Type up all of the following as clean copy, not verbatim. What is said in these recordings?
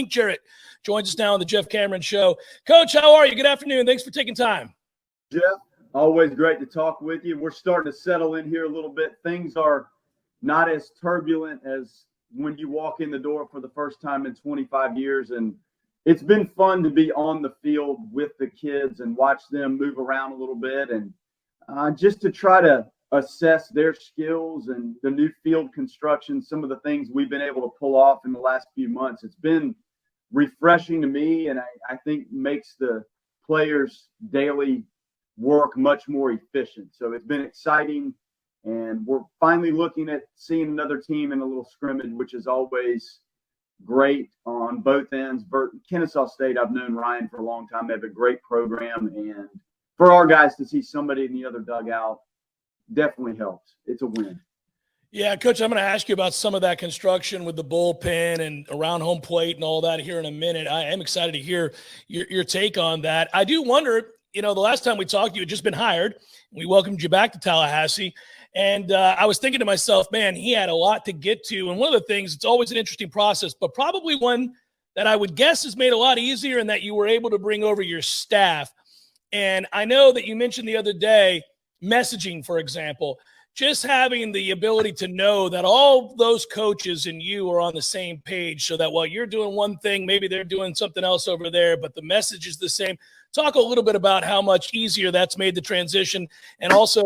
Link Jarrett joins us now on the Jeff Cameron Show. Coach, how are you? Good afternoon. Thanks for taking time. Jeff, always great to talk with you. We're starting to settle in here a little bit. Things are not as turbulent as when you walk in the door for the first time in 25 years. And it's been fun to be on the field with the kids and watch them move around a little bit and just to try to assess their skills and the new field construction, some of the things we've been able to pull off in the last few months. It's been refreshing to me, and I think makes the players' daily work much more efficient. So it's been exciting, and we're finally looking at seeing another team in a little scrimmage, which is always great on both ends. Kennesaw State, I've known Ryan for a long time. They have a great program, and for our guys to see somebody in the other dugout definitely helps. It's a win. Yeah, Coach, I'm going to ask you about some of that construction with the bullpen and around home plate and all that here in a minute. I am excited to hear your take on that. I do wonder, the last time we talked, you had just been hired. We welcomed you back to Tallahassee. And I was thinking to myself, man, he had a lot to get to. And one of the things, it's always an interesting process, but probably one that I would guess is made a lot easier and that you were able to bring over your staff. And I know that you mentioned the other day, messaging, for example, just having the ability to know that all those coaches and you are on the same page so that while you're doing one thing, maybe they're doing something else over there, but the message is the same. Talk a little bit about how much easier that's made the transition. And also,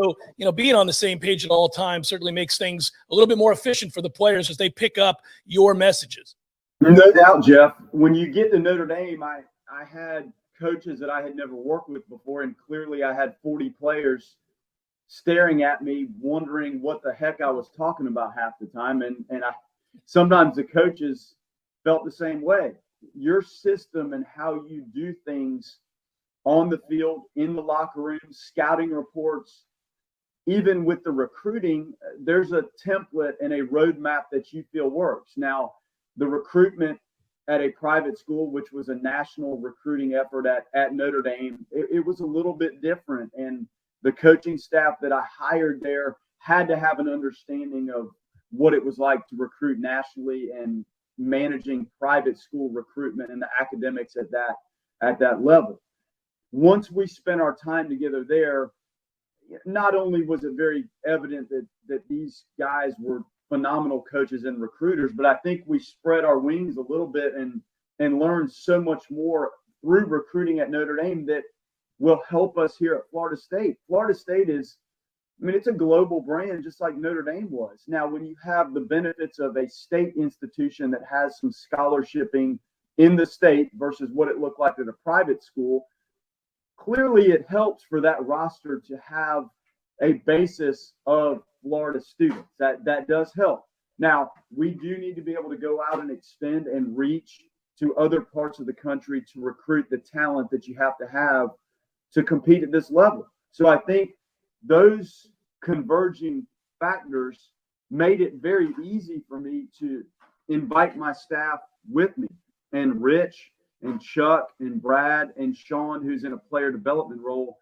being on the same page at all times certainly makes things a little bit more efficient for the players as they pick up your messages. No doubt, Jeff. When you get to Notre Dame, I had coaches that I had never worked with before, and clearly I had 40 players staring at me, wondering what the heck I was talking about half the time. And sometimes the coaches felt the same way. Your system and how you do things on the field, in the locker room, scouting reports, even with the recruiting, there's a template and a roadmap that you feel works. Now, the recruitment at a private school, which was a national recruiting effort at Notre Dame, it was a little bit different. And the coaching staff that I hired there had to have an understanding of what it was like to recruit nationally and managing private school recruitment and the academics at that level. Once we spent our time together there, not only was it very evident that these guys were phenomenal coaches and recruiters, but I think we spread our wings a little bit and learned so much more through recruiting at Notre Dame that will help us here at Florida State. Florida State it's a global brand just like Notre Dame was. Now, when you have the benefits of a state institution that has some scholarshiping in the state versus what it looked like at a private school, clearly it helps for that roster to have a basis of Florida students. That does help. Now, we do need to be able to go out and extend and reach to other parts of the country to recruit the talent that you have to compete at this level. So I think those converging factors made it very easy for me to invite my staff with me, and Rich and Chuck and Brad and Sean, who's in a player development role.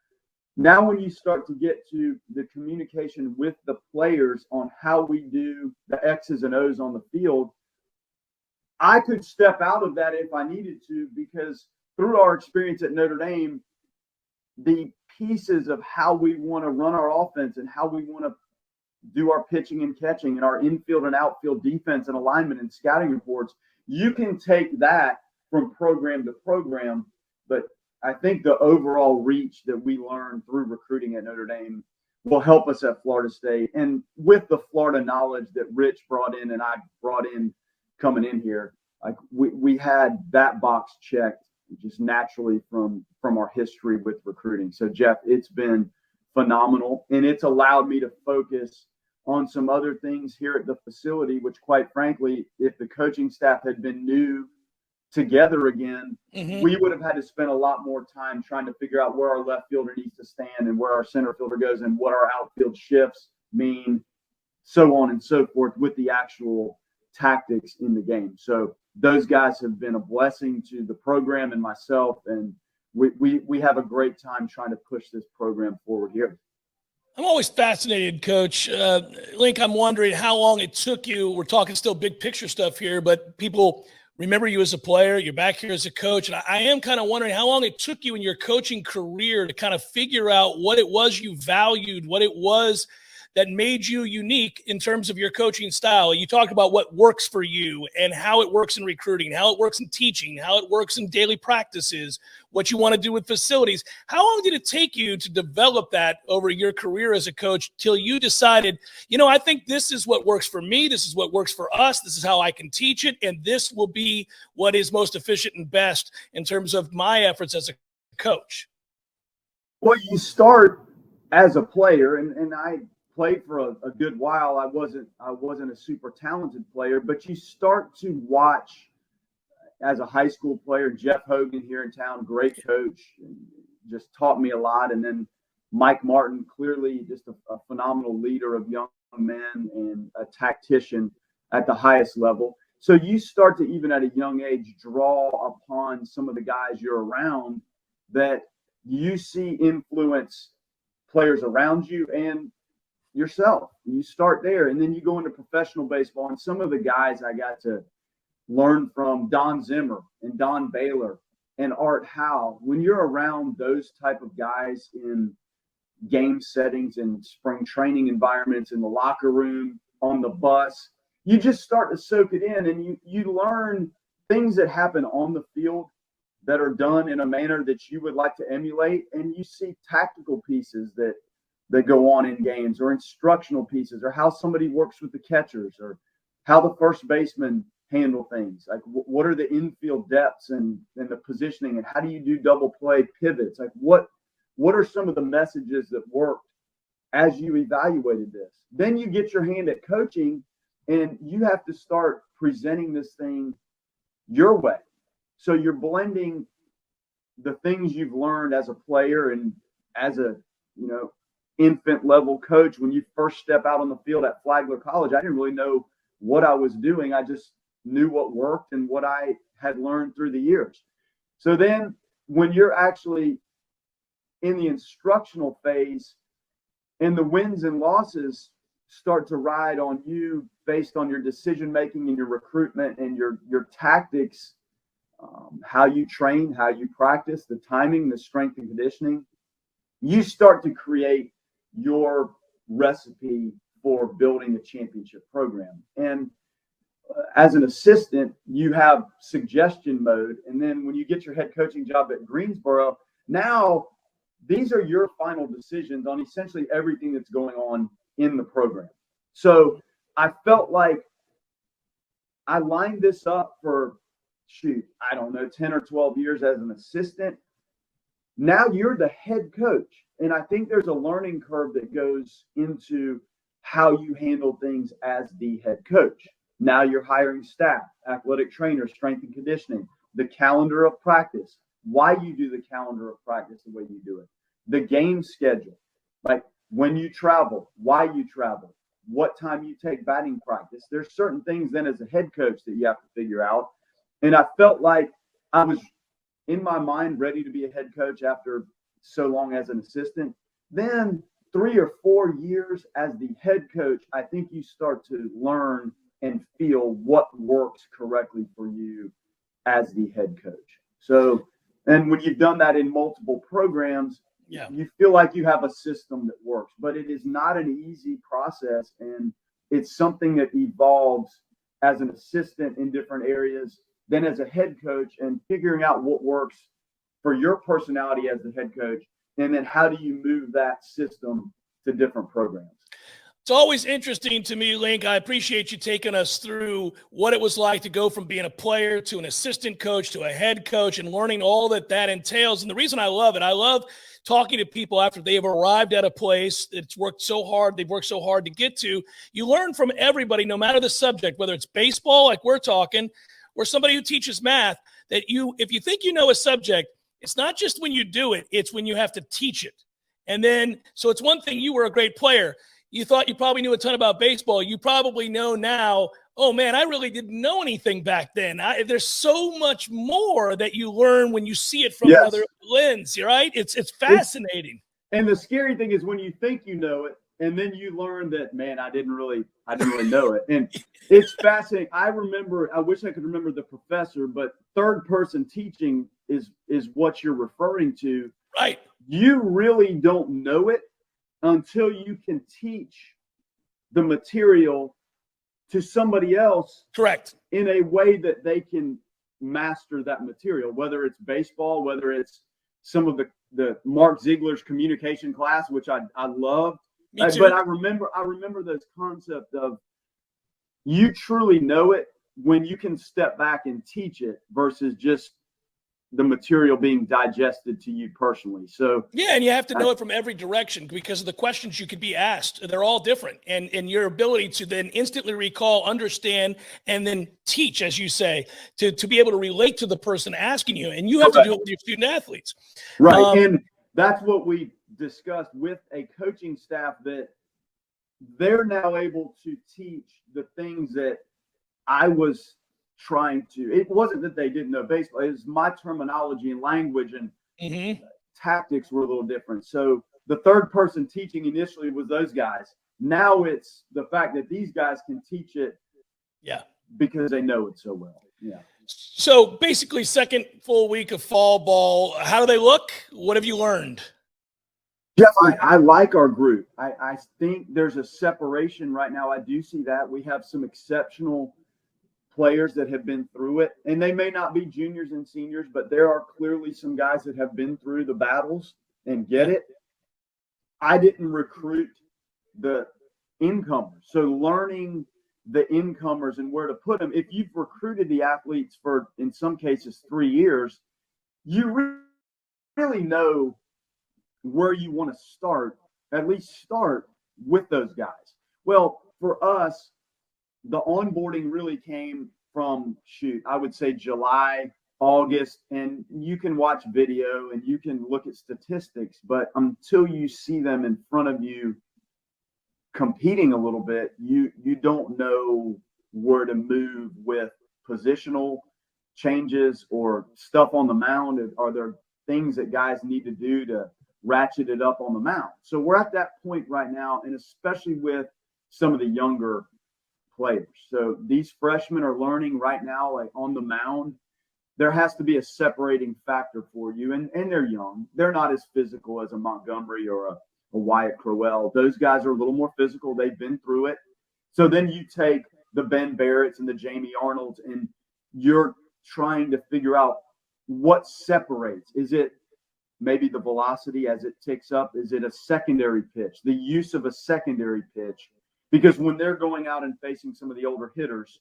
Now, when you start to get to the communication with the players on how we do the X's and O's on the field, I could step out of that if I needed to, because through our experience at Notre Dame, the pieces of how we want to run our offense and how we want to do our pitching and catching and our infield and outfield defense and alignment and scouting reports, you can take that from program to program. But I think the overall reach that we learned through recruiting at Notre Dame will help us at Florida State. And with the Florida knowledge that Rich brought in and I brought in coming in here, like we had that box checked just naturally from our history with recruiting. So, Jeff, it's been phenomenal, and it's allowed me to focus on some other things here at the facility, which, quite frankly, if the coaching staff had been new together again, we would have had to spend a lot more time trying to figure out where our left fielder needs to stand and where our center fielder goes and what our outfield shifts mean, so on and so forth, with the actual tactics in the game. So those guys have been a blessing to the program and myself, and we have a great time trying to push this program forward here. I'm always fascinated, Coach. Link, I'm wondering how long it took you. We're talking still big picture stuff here, but people remember you as a player. You're back here as a coach. And I am kind of wondering how long it took you in your coaching career to kind of figure out what it was you valued, what it was that made you unique in terms of your coaching style. You talked about what works for you and how it works in recruiting, how it works in teaching, how it works in daily practices, what you want to do with facilities. How long did it take you to develop that over your career as a coach till you decided, I think this is what works for me. This is what works for us. This is how I can teach it. And this will be what is most efficient and best in terms of my efforts as a coach. Well, you start as a player, and I played for a good while. I wasn't a super talented player, but you start to watch as a high school player. Jeff Hogan here in town, great coach, just taught me a lot. And then Mike Martin, clearly just a phenomenal leader of young men and a tactician at the highest level. So you start to, even at a young age, draw upon some of the guys you're around that you see influence players around you and yourself. You start there, and then you go into professional baseball. And some of the guys I got to learn from, Don Zimmer and Don Baylor and Art Howe. When you're around those type of guys in game settings and spring training environments, in the locker room, on the bus, you just start to soak it in, and you learn things that happen on the field that are done in a manner that you would like to emulate. And you see tactical pieces that go on in games, or instructional pieces, or how somebody works with the catchers, or how the first baseman handle things. Like what are the infield depths and the positioning, and how do you do double play pivots? Like what are some of the messages that worked as you evaluated this? Then you get your hand at coaching, and you have to start presenting this thing your way. So you're blending the things you've learned as a player and as a, infant level coach. When you first step out on the field at Flagler College, I didn't really know what I was doing. I just knew what worked and what I had learned through the years. So then when you're actually in the instructional phase and the wins and losses start to ride on you based on your decision making and your recruitment and your tactics, how you train, how you practice, the timing, the strength and conditioning, you start to create your recipe for building a championship program. And as an assistant, you have suggestion mode. And then when you get your head coaching job at Greensboro, now these are your final decisions on essentially everything that's going on in the program. So I felt like I lined this up for, 10 or 12 years as an assistant. Now you're the head coach. And I think there's a learning curve that goes into how you handle things as the head coach. Now you're hiring staff, athletic trainers, strength and conditioning, the calendar of practice, why you do the calendar of practice the way you do it, the game schedule, like when you travel, why you travel, what time you take batting practice. There's certain things then as a head coach that you have to figure out. And I felt like I was in my mind ready to be a head coach after so long as an assistant. Then 3 or 4 years as the head coach, I think you start to learn and feel what works correctly for you as the head coach. So, and when you've done that in multiple programs, you feel like you have a system that works, but it is not an easy process. And it's something that evolves as an assistant in different areas, then as a head coach, and figuring out what works for your personality as the head coach. And then how do you move that system to different programs? It's always interesting to me, Link. I appreciate you taking us through what it was like to go from being a player to an assistant coach to a head coach and learning all that entails. And the reason I love it, I love talking to people after they've arrived at a place that's worked so hard, they've worked so hard to get to. You learn from everybody, no matter the subject, whether it's baseball, like we're talking, or somebody who teaches math, that if you think you know a subject, it's not just when you do it, it's when you have to teach it. And then, so it's one thing, you were a great player. You thought you probably knew a ton about baseball. You probably know now, oh man, I really didn't know anything back then. There's so much more that you learn when you see it from another lens, right? It's fascinating. And the scary thing is when you think you know it and then you learn that, man, I didn't really know it. And it's fascinating. I wish I could remember the professor, but third person teaching is what you're referring to. Right. You really don't know it until you can teach the material to somebody else. Correct. In a way that they can master that material, whether it's baseball, whether it's some of the Mark Ziegler's communication class, which I loved. But I remember those concepts of you truly know it when you can step back and teach it versus just the material being digested to you personally. So yeah, and you have to know it from every direction because of the questions you could be asked. They're all different. And your ability to then instantly recall, understand, and then teach, as you say, to be able to relate to the person asking you. And you have to do it with your student athletes. Right. And that's what we discussed with a coaching staff, that they're now able to teach the things that I was trying to. It wasn't that they didn't know baseball. It was my terminology and language and tactics were a little different. So the third person teaching initially was those guys. Now it's the fact that these guys can teach it because they know it so well. Yeah. So basically, second full week of fall ball. How do they look? What have you learned? Jeff, I like our group. I think there's a separation right now. I do see that. We have some exceptional players that have been through it, and they may not be juniors and seniors, but there are clearly some guys that have been through the battles and get it. I didn't recruit the incomers. So learning the incomers and where to put them, if you've recruited the athletes for, in some cases, 3 years, you really know where you want to start, at least start with those guys. Well, for us, the onboarding really came from, I would say July, August, and you can watch video and you can look at statistics, but until you see them in front of you competing a little bit, you don't know where to move with positional changes or stuff on the mound. Are there things that guys need to do to ratchet it up on the mound? So we're at that point right now, and especially with some of the younger players. So these freshmen are learning right now, like on the mound, there has to be a separating factor for you. And they're young. They're not as physical as a Montgomery or a Wyatt Crowell. Those guys are a little more physical. They've been through it. So then you take the Ben Barretts and the Jamie Arnolds, and you're trying to figure out what separates. Is it maybe the velocity as it ticks up? Is it a secondary pitch? The use of a secondary pitch? Because when they're going out and facing some of the older hitters,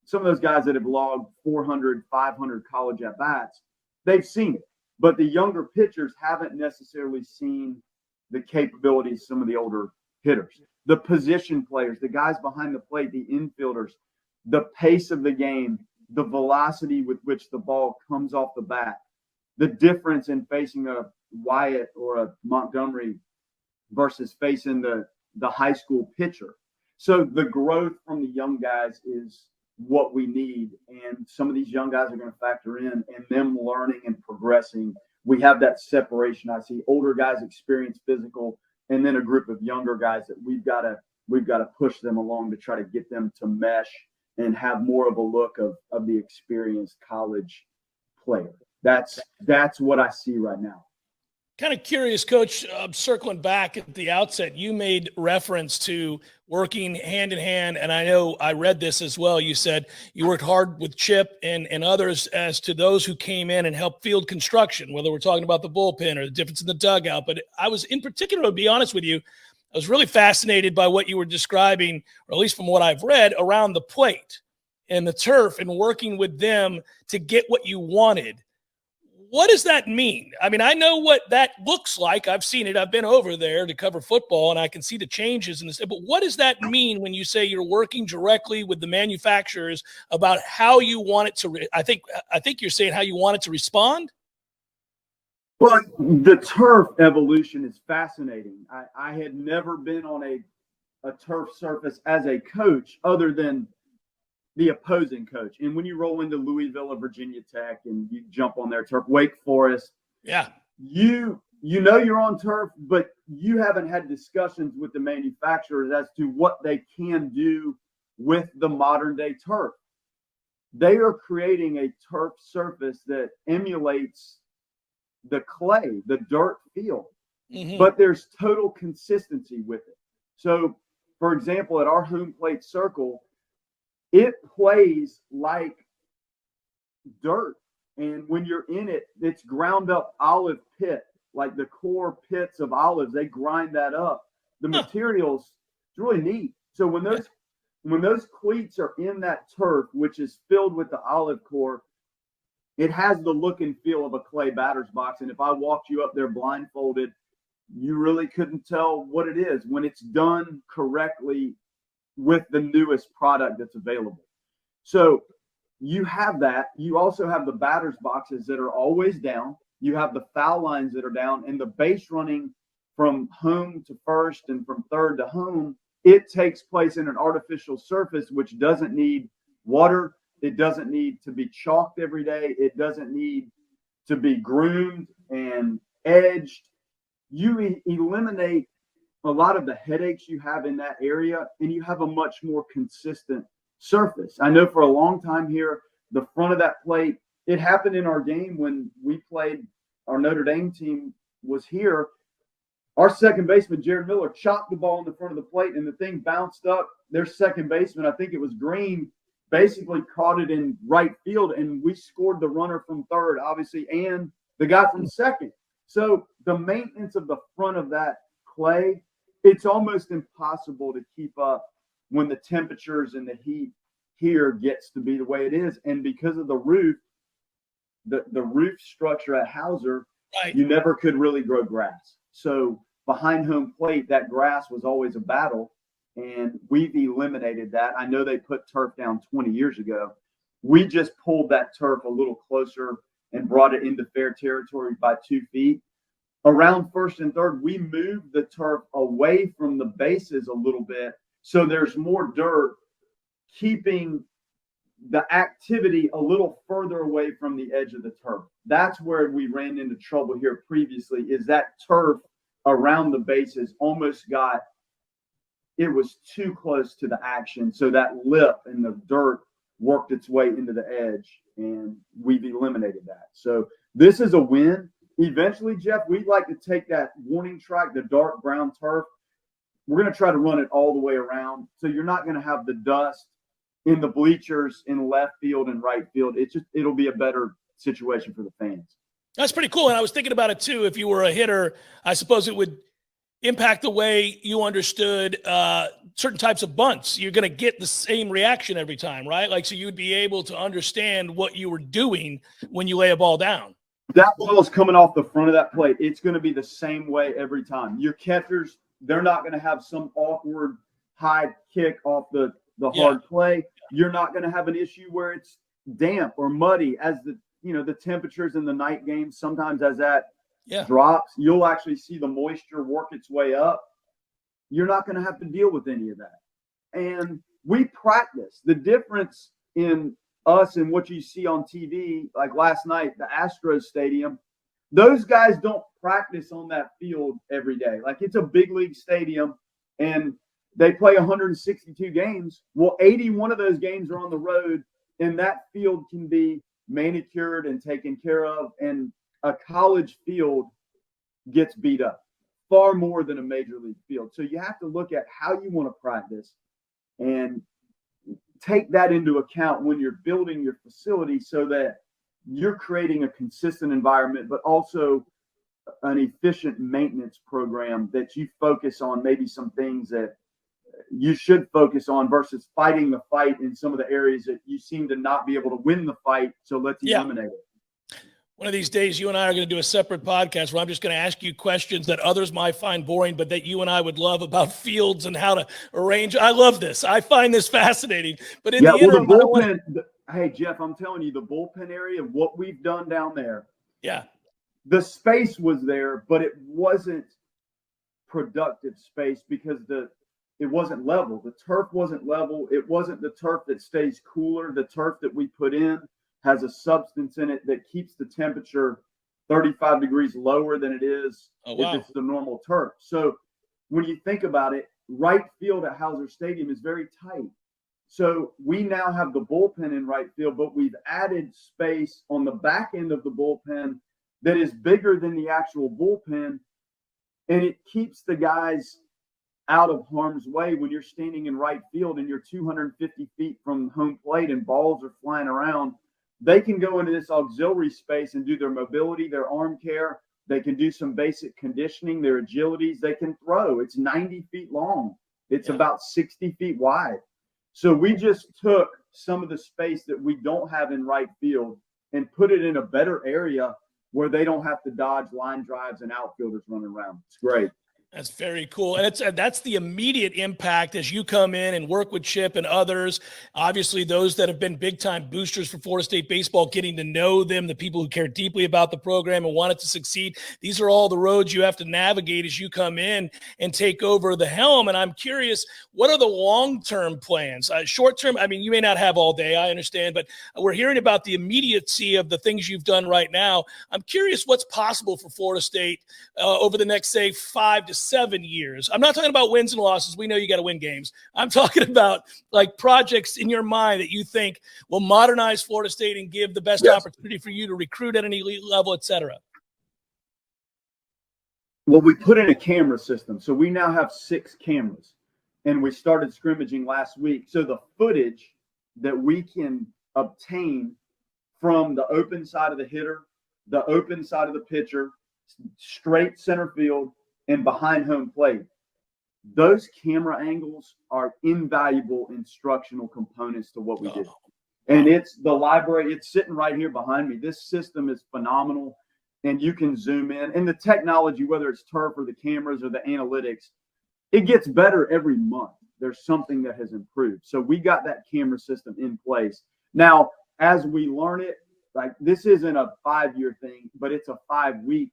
some of those guys that have logged 400, 500 college at-bats, they've seen it. But the younger pitchers haven't necessarily seen the capabilities of some of the older hitters. The position players, the guys behind the plate, the infielders, the pace of the game, the velocity with which the ball comes off the bat, the difference in facing a Wyatt or a Montgomery versus facing the high school pitcher. So the growth from the young guys is what we need. And some of these young guys are going to factor in, and them learning and progressing. We have that separation. I see older guys experience physical, and then a group of younger guys that we've got to push them along to try to get them to mesh and have more of a look of the experienced college player. That's what I see right now. Kind of curious, Coach, circling back at the outset, you made reference to working hand in hand, and I know I read this as well. You said you worked hard with Chip and others as to those who came in and helped field construction, whether we're talking about the bullpen or the difference in the dugout. But I was, in particular, to be honest with you, I was really fascinated by what you were describing, or at least from what I've read, around the plate and the turf and working with them to get what you wanted. What does that mean? I mean, I know what that looks like. I've seen it. I've been over there to cover football, and I can see the changes in this. But what does that mean when you say you're working directly with the manufacturers about how you want it to I think you're saying how you want it to respond? Well, the turf evolution is fascinating. I had never been on a turf surface as a coach other than the opposing coach. And when you roll into Louisville or Virginia Tech and you jump on their turf, Wake Forest, yeah, you know you're on turf, but you haven't had discussions with the manufacturers as to what they can do with the modern day turf. They are creating a turf surface that emulates the clay, the dirt field, but there's total consistency with it. So, for example, at our home plate circle, it plays like dirt. And when you're in it, it's ground up olive pit, like the core pits of olives. They grind that up. The materials, it's really neat. So when those cleats are in that turf, which is filled with the olive core, it has the look and feel of a clay batter's box. And if I walked you up there blindfolded, you really couldn't tell what it is when it's done correctly with the newest product that's available. So you have that. You also have the batter's boxes that are always down. You have the foul lines that are down, and the base running from home to first and from third to home, it takes place in an artificial surface, which doesn't need water. It doesn't need to be chalked every day. It doesn't need to be groomed and edged. You eliminate a lot of the headaches you have in that area, and you have a much more consistent surface. I know for a long time here, the front of that plate, it happened in our game when we played, our Notre Dame team was here. Our second baseman, Jarrett Miller, chopped the ball in the front of the plate, and the thing bounced up. Their second baseman, I think it was Green, basically caught it in right field, and we scored the runner from third, obviously, and the guy from second. So the maintenance of the front of that clay, it's almost impossible to keep up when the temperatures and the heat here gets to be the way it is. And because of the roof, the roof structure at Hauser, you never could really grow grass. So behind home plate, that grass was always a battle, and we've eliminated that. I know they put turf down 20 years ago. We just pulled that turf a little closer and brought it into fair territory by 2 feet. Around first and third, we moved the turf away from the bases a little bit, so there's more dirt, keeping the activity a little further away from the edge of the turf. That's where we ran into trouble here previously, is that turf around the bases almost got, it was too close to the action. So that lip and the dirt worked its way into the edge, and we've eliminated that. So this is a win. Eventually, Jeff, we'd like to take that warning track, the dark brown turf. We're going to try to run it all the way around. So you're not going to have the dust in the bleachers in left field and right field. It'll be a better situation for the fans. That's pretty cool. And I was thinking about it too. If you were a hitter, I suppose it would impact the way you understood certain types of bunts. You're going to get the same reaction every time, right? Like, so you'd be able to understand what you were doing when you lay a ball down. That ball is coming off the front of that plate. It's going to be the same way every time. Your catchers, they're not going to have some awkward high kick off the hard clay. You're not going to have an issue where it's damp or muddy as the temperatures in the night games. Sometimes as that drops, you'll actually see the moisture work its way up. You're not going to have to deal with any of that. And we practice. The difference in us and what you see on TV, like last night, the Astros stadium, those guys don't practice on that field every day. Like, it's a big league stadium, and they play 162 games. Well, 81 of those games are on the road, and that field can be manicured and taken care of. And a college field gets beat up far more than a major league field. So you have to look at how you want to practice and take that into account when you're building your facility, so that you're creating a consistent environment, but also an efficient maintenance program that you focus on maybe some things that you should focus on versus fighting the fight in some of the areas that you seem to not be able to win the fight. So let's eliminate it. One of these days, you and I are going to do a separate podcast where I'm just going to ask you questions that others might find boring, but that you and I would love about fields and how to arrange. I love this. I find this fascinating. But in the interim, the bullpen, hey, Jeff, I'm telling you, the bullpen area, what we've done down there, the space was there, but it wasn't productive space because it wasn't level. The turf wasn't level. It wasn't the turf that stays cooler. The turf that we put in has a substance in it that keeps the temperature 35 degrees lower than it is wow. if it's the normal turf. So when you think about it, right field at Hauser Stadium is very tight. So we now have the bullpen in right field, but we've added space on the back end of the bullpen that is bigger than the actual bullpen, and it keeps the guys out of harm's way when you're standing in right field and you're 250 feet from home plate and balls are flying around. They can go into this auxiliary space and do their mobility, their arm care. They can do some basic conditioning, their agilities. They can throw. It's 90 feet long. It's about 60 feet wide. So we just took some of the space that we don't have in right field and put it in a better area where they don't have to dodge line drives and outfielders running around. It's great. That's very cool. And that's the immediate impact as you come in and work with Chip and others. Obviously, those that have been big-time boosters for Florida State baseball, getting to know them, the people who care deeply about the program and want it to succeed. These are all the roads you have to navigate as you come in and take over the helm. And I'm curious, what are the long-term plans? Short-term, I mean, you may not have all day, I understand, but we're hearing about the immediacy of the things you've done right now. I'm curious what's possible for Florida State over the next, say, 5 to 7 years. I'm not talking about wins and losses. We know you got to win games. I'm talking about like projects in your mind that you think will modernize Florida State and give the best opportunity for you to recruit at an elite level, et cetera. Well, we put in a camera system. So we now have 6 cameras, and we started scrimmaging last week. So the footage that we can obtain from the open side of the hitter, the open side of the pitcher, straight center field, and behind home plate, those camera angles are invaluable instructional components to what we do. And it's the library. It's sitting right here behind me. This system is phenomenal, and you can zoom in. And the technology, whether it's turf or the cameras or the analytics, it gets better every month. There's something that has improved. So we got that camera system in place. Now, as we learn it, like this isn't a 5-year thing, but it's a 5-week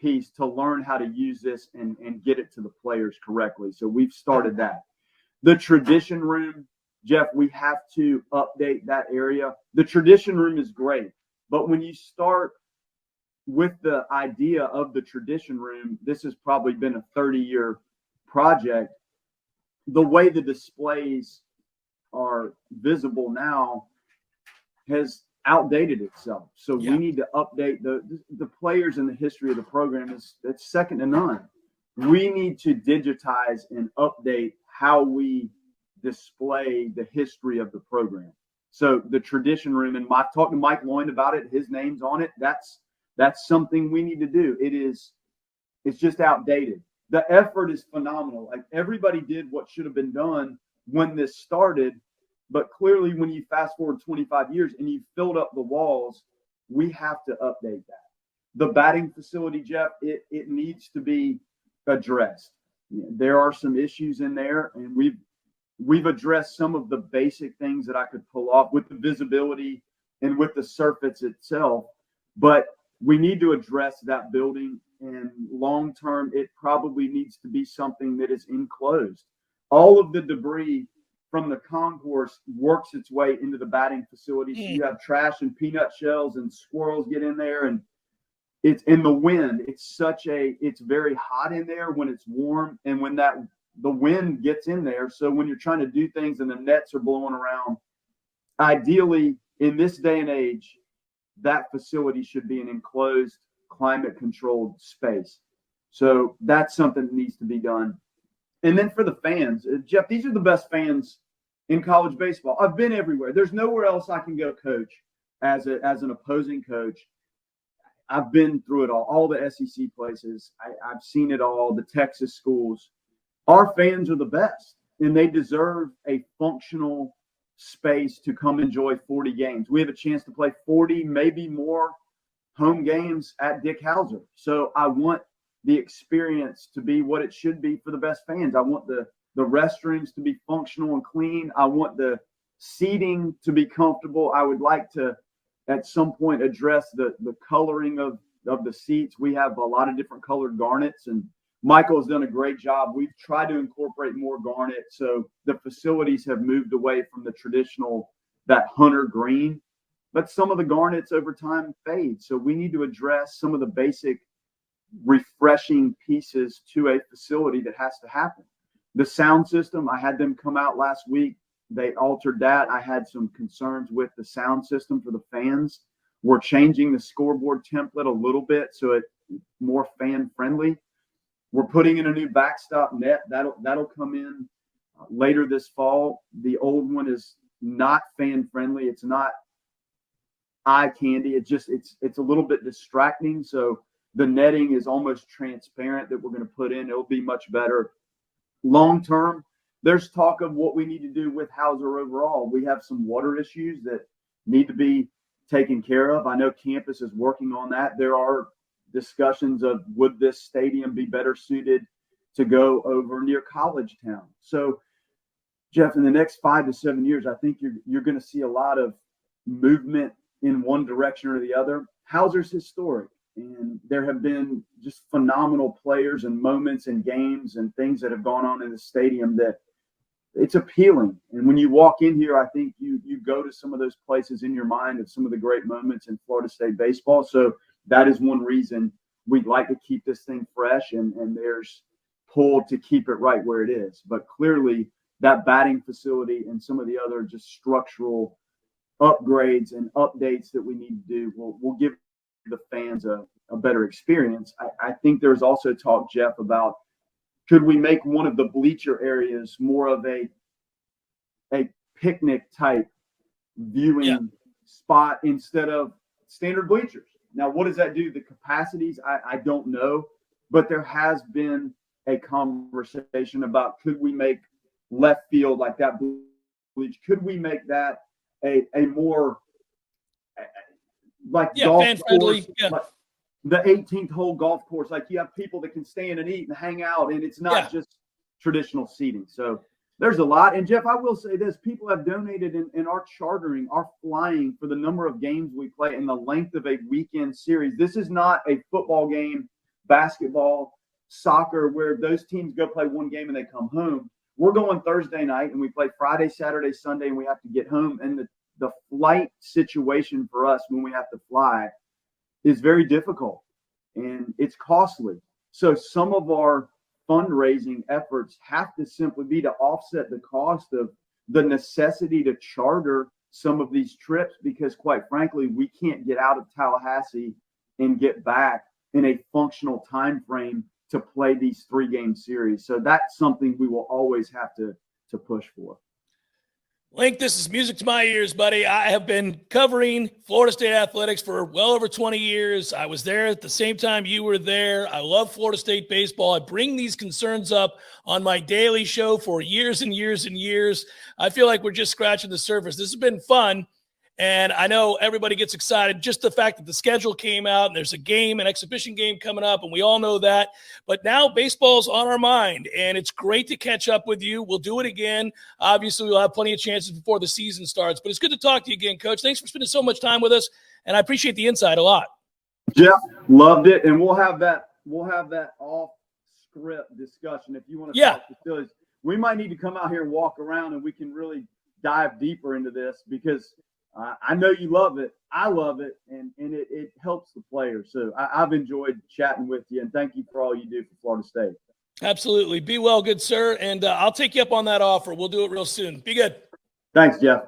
piece to learn how to use this and get it to the players correctly. So we've started that. The tradition room, Jeff, we have to update that area. The tradition room is great, but when you start with the idea of the tradition room, this has probably been a 30-year project. The way the displays are visible now has outdated itself. So we need to update the players in the history of the program. It's second to none. We need to digitize and update how we display the history of the program. So the tradition room, and I've talked to Mike Lloyd about it. His name's on it. That's something we need to do. It's just outdated. The effort is phenomenal. Like everybody did what should have been done when this started. But clearly, when you fast forward 25 years and you filled up the walls, we have to update that. The batting facility, Jeff, it needs to be addressed. There are some issues in there, and we've addressed some of the basic things that I could pull off with the visibility and with the surface itself. But we need to address that building, and long term, it probably needs to be something that is enclosed. All of the debris from the concourse works its way into the batting facility. So you have trash and peanut shells and squirrels get in there, and it's in the wind. It's very hot in there when it's warm, and when the wind gets in there. So when you're trying to do things and the nets are blowing around, ideally in this day and age, that facility should be an enclosed, climate controlled space. So that's something that needs to be done. And then for the fans, Jeff, these are the best fans in college baseball. I've been everywhere. There's nowhere else I can go coach as an opposing coach. I've been through it all the SEC places. I've seen it all, the Texas schools. Our fans are the best, and they deserve a functional space to come enjoy 40 games. We have a chance to play 40, maybe more home games at Dick Hauser. So I want the experience to be what it should be for the best fans. I want the restrooms to be functional and clean. I want the seating to be comfortable. I would like to, at some point, address the coloring of the seats. We have a lot of different colored garnets, and Michael's done a great job. We've tried to incorporate more garnet. So the facilities have moved away from the traditional, that hunter green. but some of the garnets over time fade. So we need to address some of the basic refreshing pieces to a facility that has to happen. The sound system, I had them come out last week. They altered that. I had some concerns with the sound system for the fans. We're changing the scoreboard template a little bit so it's more fan friendly. We're putting in a new backstop net that'll come in later this fall. The old one is not fan friendly. It's not eye candy. It's a little bit distracting. So the netting is almost transparent that we're going to put in. It'll be much better. Long term, there's talk of what we need to do with Hauser overall. We have some water issues that need to be taken care of. I know campus is working on that. There are discussions of would this stadium be better suited to go over near College Town. So, Jeff, in the next 5 to 7 years, I think you're going to see a lot of movement in one direction or the other. Hauser's historic, and there have been just phenomenal players and moments and games and things that have gone on in the stadium that it's appealing. And when you walk in here, I think you go to some of those places in your mind of some of the great moments in Florida State baseball. So that is one reason we'd like to keep this thing fresh, and there's pull to keep it right where it is. But clearly that batting facility and some of the other just structural upgrades and updates that we need to do will give the fans a better experience. I think there's also talk, Jeff, about could we make one of the bleacher areas more of a picnic type viewing spot instead of standard bleachers? Now, what does that do to the capacities? I don't know, but there has been a conversation about could we make left field like that bleach? Could we make that a more like golf fan friendly, like the 18th hole golf course? Like you have people that can stand and eat and hang out, and it's not just traditional seating. So there's a lot. And Jeff, I will say this: people have donated in our chartering, our flying for the number of games we play and the length of a weekend series. This is not a football game, basketball, soccer, where those teams go play one game and they come home. We're going Thursday night and we play Friday, Saturday, Sunday, and we have to get home. And the flight situation for us when we have to fly is very difficult and it's costly. So some of our fundraising efforts have to simply be to offset the cost of the necessity to charter some of these trips, because quite frankly, we can't get out of Tallahassee and get back in a functional time frame to play these 3-game series. So that's something we will always have to push for. Link, this is music to my ears, buddy. I have been covering Florida State athletics for well over 20 years. I was there at the same time you were there. I love Florida State baseball. I bring these concerns up on my daily show for years and years and years. I feel like we're just scratching the surface. This has been fun. And I know everybody gets excited. Just the fact that the schedule came out and there's an exhibition game coming up, and we all know that. But now baseball's on our mind, and it's great to catch up with you. We'll do it again. Obviously, we'll have plenty of chances before the season starts. But it's good to talk to you again, Coach. Thanks for spending so much time with us, and I appreciate the insight a lot. Jeff, loved it, and we'll have that off script discussion if you want to talk facilities. We might need to come out here and walk around, and we can really dive deeper into this, because I know you love it. I love it, and it helps the players. So I've enjoyed chatting with you, and thank you for all you do for Florida State. Absolutely. Be well, good sir, and I'll take you up on that offer. We'll do it real soon. Be good. Thanks, Jeff.